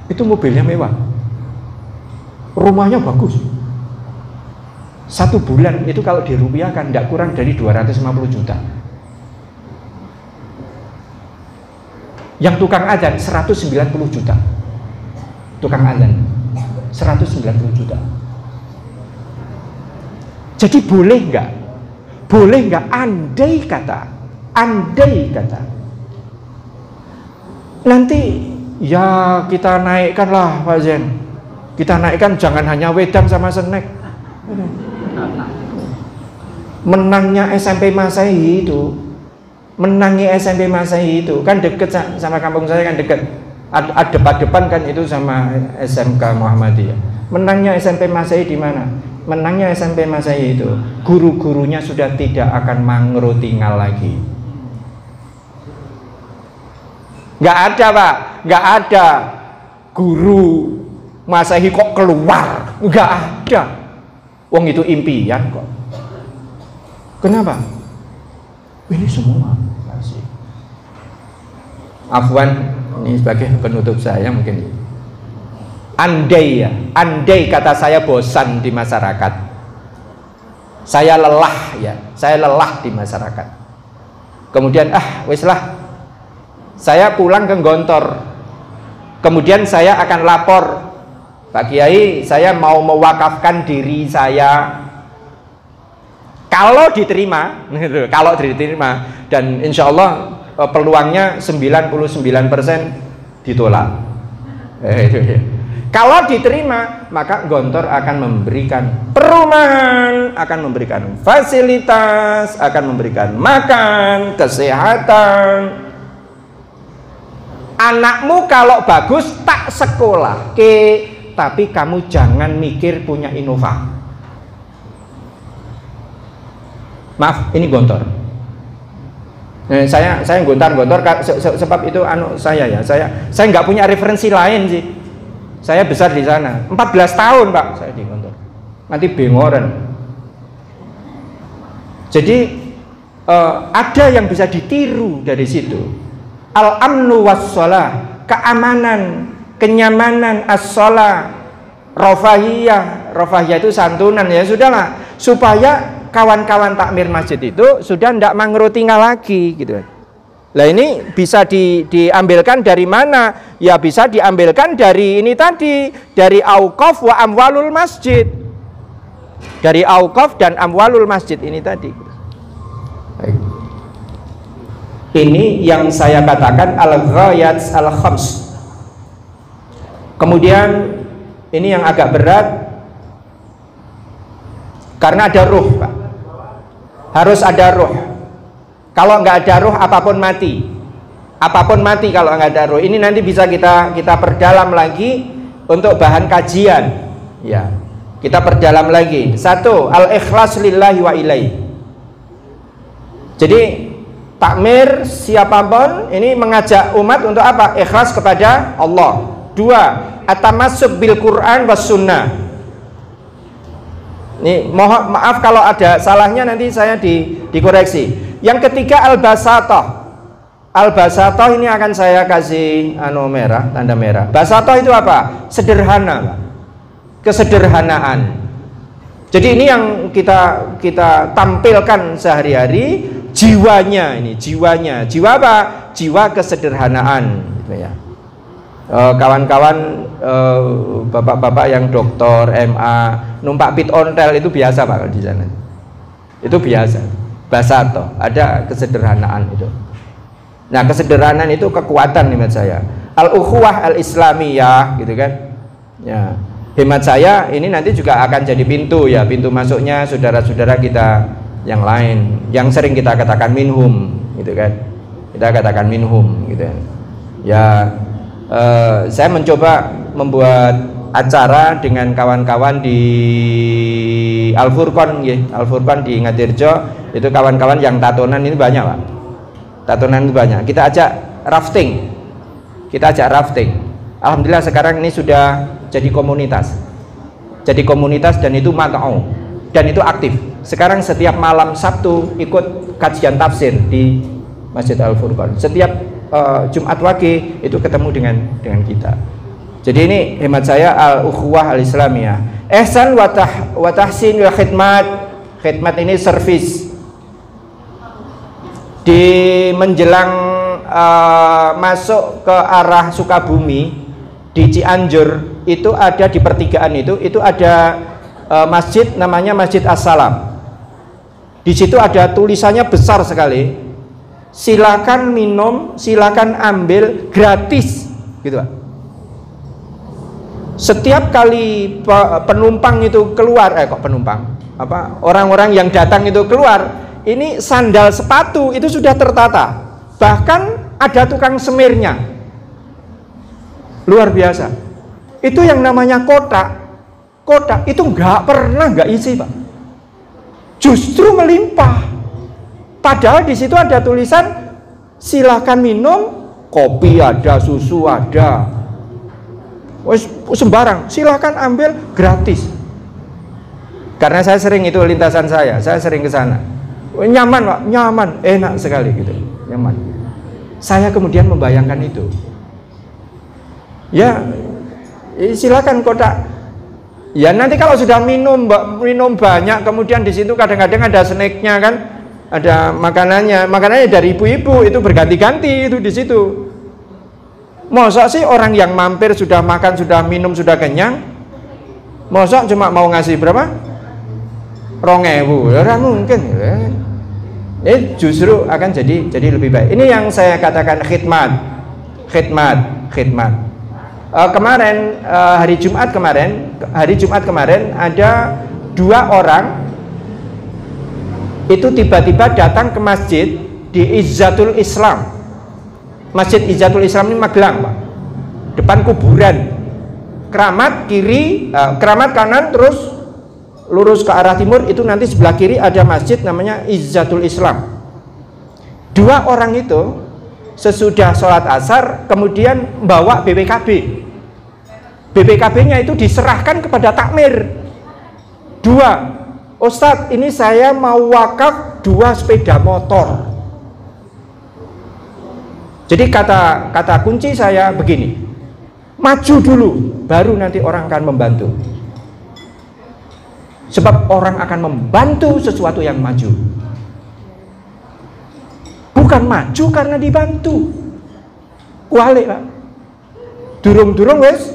itu mobilnya mewah, rumahnya bagus. 1 bulan itu kalau dirupiahkan tidak kurang dari 250 juta. Yang tukang azan 190 juta. Tukang azan 190 juta. Jadi boleh nggak? Boleh nggak? Andai kata nanti ya kita naikkanlah Pak Zen, kita naikkan, jangan hanya wedang sama snack. Menangnya SMP Masehi itu, menangnya SMP Masehi itu kan deket sama kampung saya, kan deket, depan kan itu sama SMK Muhammadiyah. Menangnya SMP Masehi di mana? Menangnya SMP Masehi itu guru-gurunya sudah tidak akan mangro tinggal lagi. Nggak ada Pak, nggak ada guru Masehi kok keluar, nggak ada. Wong itu impian kok. Kenapa? Ini semua masih. Afwan, ini sebagai penutup saya mungkin. Andai kata saya bosan di masyarakat, saya lelah di masyarakat. Kemudian wis lah, saya pulang ke Gontor. Kemudian saya akan lapor, Pak Kiai, saya mau mewakafkan diri saya. Kalau diterima, dan insya Allah peluangnya 99% ditolak. Kalau diterima, maka Gontor akan memberikan perumahan, akan memberikan fasilitas, akan memberikan makan, kesehatan. Anakmu kalau bagus tak sekolah, tapi kamu jangan mikir punya Innova. Maaf, ini Gontor. Saya Gontor sebab itu saya nggak punya referensi lain sih. Saya besar di sana, 14 tahun Pak saya di Gontor. Nanti bengoran. Jadi ada yang bisa ditiru dari situ. Al-amnu was-shalah, keamanan, kenyamanan, as-shalah, rafahiyah itu santunan, ya sudahlah, supaya kawan-kawan takmir masjid itu sudah tidak mangro tinggal lagi gitu. Lah ini bisa diambilkan dari mana? Ya bisa diambilkan dari ini tadi, dari auqaf wa amwalul masjid. Dari auqaf dan amwalul masjid ini tadi. Baik. Ini yang saya katakan al-ghayat al-khams. Kemudian ini yang agak berat karena ada ruh, Pak. Harus ada ruh. Kalau nggak ada ruh, apapun mati. Apapun mati kalau nggak ada ruh. Ini nanti bisa kita perdalam lagi untuk bahan kajian. Ya, kita perdalam lagi. Satu, al-ikhlas lillahi wa ilaihi. Jadi takmir siapapun ini mengajak umat untuk apa? Ikhlas kepada Allah. Dua, at-tamassuk bil Quran was sunnah. Nih, mohon maaf kalau ada salahnya, nanti saya dikoreksi. Yang ketiga, al-basatoh. Al-basatoh ini akan saya kasih merah, tanda merah. Basatoh itu apa? Sederhana, Pak. Kesederhanaan. Jadi ini yang kita tampilkan sehari-hari, jiwanya ini, jiwanya. Jiwa apa? Jiwa kesederhanaan, gitu ya. Kawan-kawan bapak-bapak yang doktor, MA, numpak pit ontel itu biasa, Pak, di sana. Itu biasa. Basato, ada kesederhanaan itu. Nah, kesederhanaan itu kekuatan hemat saya. Al-ukhuwah al-islamiyah, gitu kan? Ya, hemat saya ini nanti juga akan jadi pintu ya, pintu masuknya saudara-saudara kita yang lain, yang sering kita katakan minhum, gitu kan? Kita katakan minhum, gitu kan? Ya, saya mencoba membuat acara dengan kawan-kawan di Al-Furqan, ya, Al-Furqan di Ngadirjo. Itu kawan-kawan yang tatonan ini banyak, Pak. Tatonan itu banyak. Kita ajak rafting. Kita ajak rafting. Alhamdulillah sekarang ini sudah jadi komunitas. Jadi komunitas dan itu mata'u. Dan itu aktif. Sekarang setiap malam Sabtu ikut kajian tafsir di Masjid Al-Furqan. Setiap Jumat Wage itu ketemu dengan kita. Jadi ini hemat saya al-ukhuwah al-islamiyah. Ihsan wa tahsin wa khidmat. Khidmat ini servis. Di menjelang masuk ke arah Sukabumi di Cianjur itu ada di pertigaan itu ada masjid namanya Masjid As-Salam. Di situ ada tulisannya besar sekali. Silakan minum, silakan ambil gratis, gitu, Pak. Setiap kali penumpang itu keluar, orang-orang yang datang itu keluar. Ini sandal sepatu itu sudah tertata. Bahkan ada tukang semirnya. Luar biasa. Itu yang namanya kotak. Kotak itu nggak isi, Pak. Justru melimpah. Padahal di situ ada tulisan silakan minum, kopi ada, susu ada. Sembarang, silakan ambil gratis. Karena saya sering itu lintasan saya sering ke sana. Nyaman, Pak, nyaman, enak sekali gitu, nyaman. Saya kemudian membayangkan itu. Ya, silakan kotak. Ya nanti kalau sudah minum banyak, kemudian di situ kadang-kadang ada snacknya kan, ada makanannya dari ibu-ibu itu berganti-ganti itu di situ. Masa sih orang yang mampir sudah makan, sudah minum, sudah kenyang, masa cuma mau ngasih berapa? 2.000, ya mungkin. Justru akan jadi lebih baik. Ini yang saya katakan khidmat. Kemarin hari Jumat kemarin ada 2 orang itu tiba-tiba datang ke masjid di Izzatul Islam. Masjid Izzatul Islam ini Magelang, Pak. Depan kuburan. Keramat kiri, keramat kanan, terus lurus ke arah timur, itu nanti sebelah kiri ada masjid namanya Izzatul Islam. 2 orang itu sesudah sholat asar kemudian bawa BPKB. BPKB-nya itu diserahkan kepada takmir. 2, Ustadz, ini saya mau wakaf 2 sepeda motor. Jadi kata kunci saya begini, maju dulu, baru nanti orang akan membantu. Sebab orang akan membantu sesuatu yang maju, bukan maju karena dibantu. Walik Pak, durung-durung wes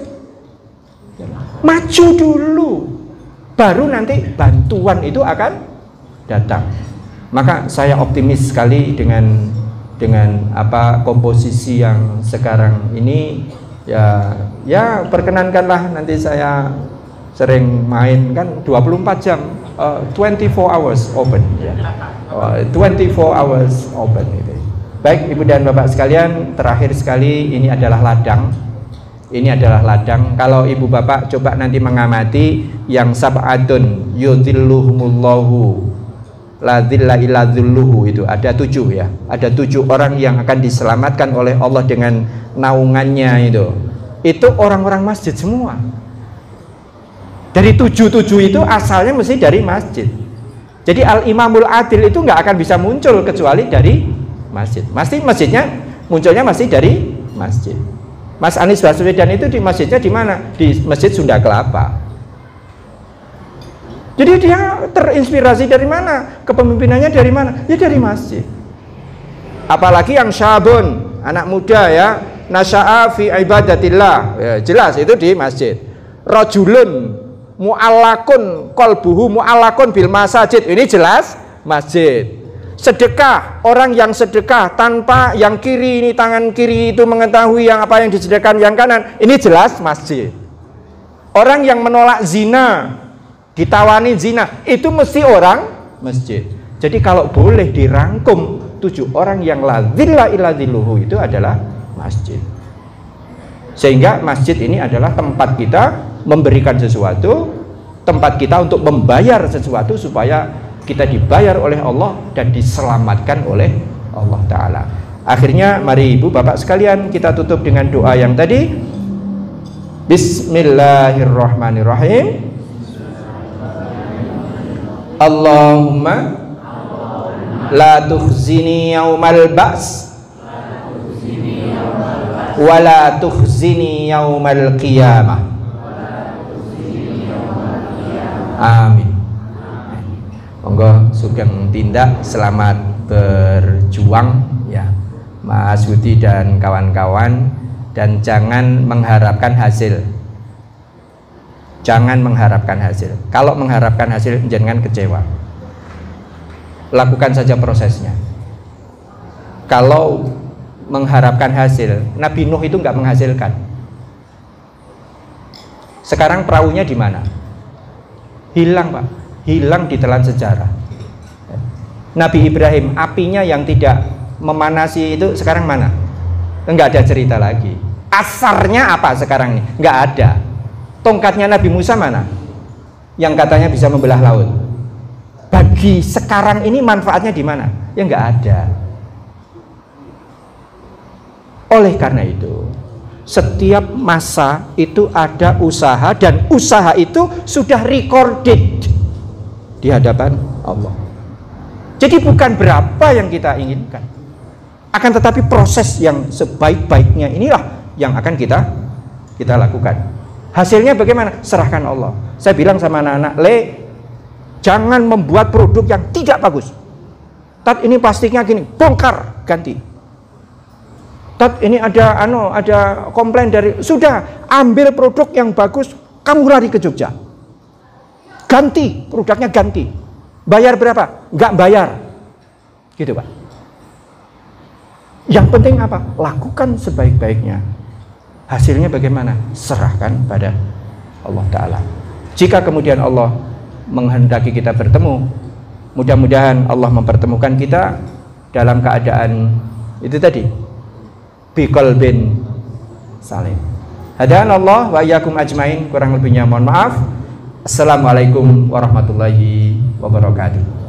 maju dulu, baru nanti bantuan itu akan datang. Maka saya optimis sekali dengan komposisi yang sekarang ini. Ya perkenankanlah nanti saya sering main kan 24 jam, 24 hours open ya. 24 hours open itu. Baik Ibu dan Bapak sekalian, terakhir sekali ini adalah ladang. Ini adalah ladang. Kalau Ibu Bapak coba nanti mengamati yang sab'atun yudhilluhumullahu la dhilla illa dhilluhu, itu ada 7 ya. Ada 7 orang yang akan diselamatkan oleh Allah dengan naungannya itu. Itu orang-orang masjid semua. Dari 7 itu asalnya mesti dari masjid. Jadi Al-Imamul Adil itu nggak akan bisa muncul kecuali dari masjid. Masjidnya munculnya masih dari masjid. Mas Anies Baswedan itu di masjidnya di mana? Di Masjid Sunda Kelapa. Jadi dia terinspirasi dari mana? Kepemimpinannya dari mana? Ya dari masjid. Apalagi yang syabun, anak muda ya, nasya'a fi ibadatillah, ya, jelas itu di masjid. Rajulun mu'allakun qalbuhu mu'allakun bil masajid, ini jelas masjid. Sedekah, orang yang sedekah tanpa yang kiri, ini tangan kiri itu mengetahui yang apa yang disedekahkan yang kanan, ini jelas masjid. Orang yang menolak zina, ditawani zina, itu mesti orang masjid. Jadi kalau boleh dirangkum 7 orang yang la dhilla illa dhilluhu itu adalah masjid. Sehingga masjid ini adalah tempat kita memberikan sesuatu, tempat kita untuk membayar sesuatu supaya kita dibayar oleh Allah dan diselamatkan oleh Allah Ta'ala. Akhirnya mari Ibu Bapak sekalian kita tutup dengan doa yang tadi. Bismillahirrahmanirrahim. Allahumma la tukhzini yaumal ba's wa la tukhzini yaumal qiyamah. Amin. Monggo sugeng tindak, selamat berjuang ya Mas Hudi dan kawan-kawan, dan jangan mengharapkan hasil. Jangan mengharapkan hasil. Kalau mengharapkan hasil jangan kecewa. Lakukan saja prosesnya. Kalau mengharapkan hasil, Nabi Nuh itu nggak menghasilkan. Sekarang perahunya di mana? Hilang Pak, hilang di telan sejarah. Nabi Ibrahim, apinya yang tidak memanasi itu sekarang mana? Enggak ada cerita lagi. Asarnya apa sekarang ini? Enggak ada. Tongkatnya Nabi Musa mana? Yang katanya bisa membelah laut. Bagi sekarang ini manfaatnya di mana? Ya enggak ada. Oleh karena itu, setiap masa itu ada usaha, dan usaha itu sudah recorded di hadapan Allah. Jadi bukan berapa yang kita inginkan, akan tetapi proses yang sebaik-baiknya inilah yang akan kita lakukan. Hasilnya bagaimana? Serahkan Allah. Saya bilang sama anak-anak, jangan membuat produk yang tidak bagus. Tat ini plastiknya gini, bongkar, ganti. Tat ini ada komplain dari, sudah ambil produk yang bagus, kamu lari ke Jogja. Ganti, produknya ganti. Bayar berapa? Enggak bayar. Gitu Pak. Yang penting apa? Lakukan sebaik-baiknya. Hasilnya bagaimana? Serahkan pada Allah Ta'ala. Jika kemudian Allah menghendaki kita bertemu, mudah-mudahan Allah mempertemukan kita dalam keadaan itu tadi, biqalbin salim. Hadana Allah wa iyyakum ajmain. Kurang lebihnya mohon maaf. Assalamualaikum warahmatullahi wabarakatuh.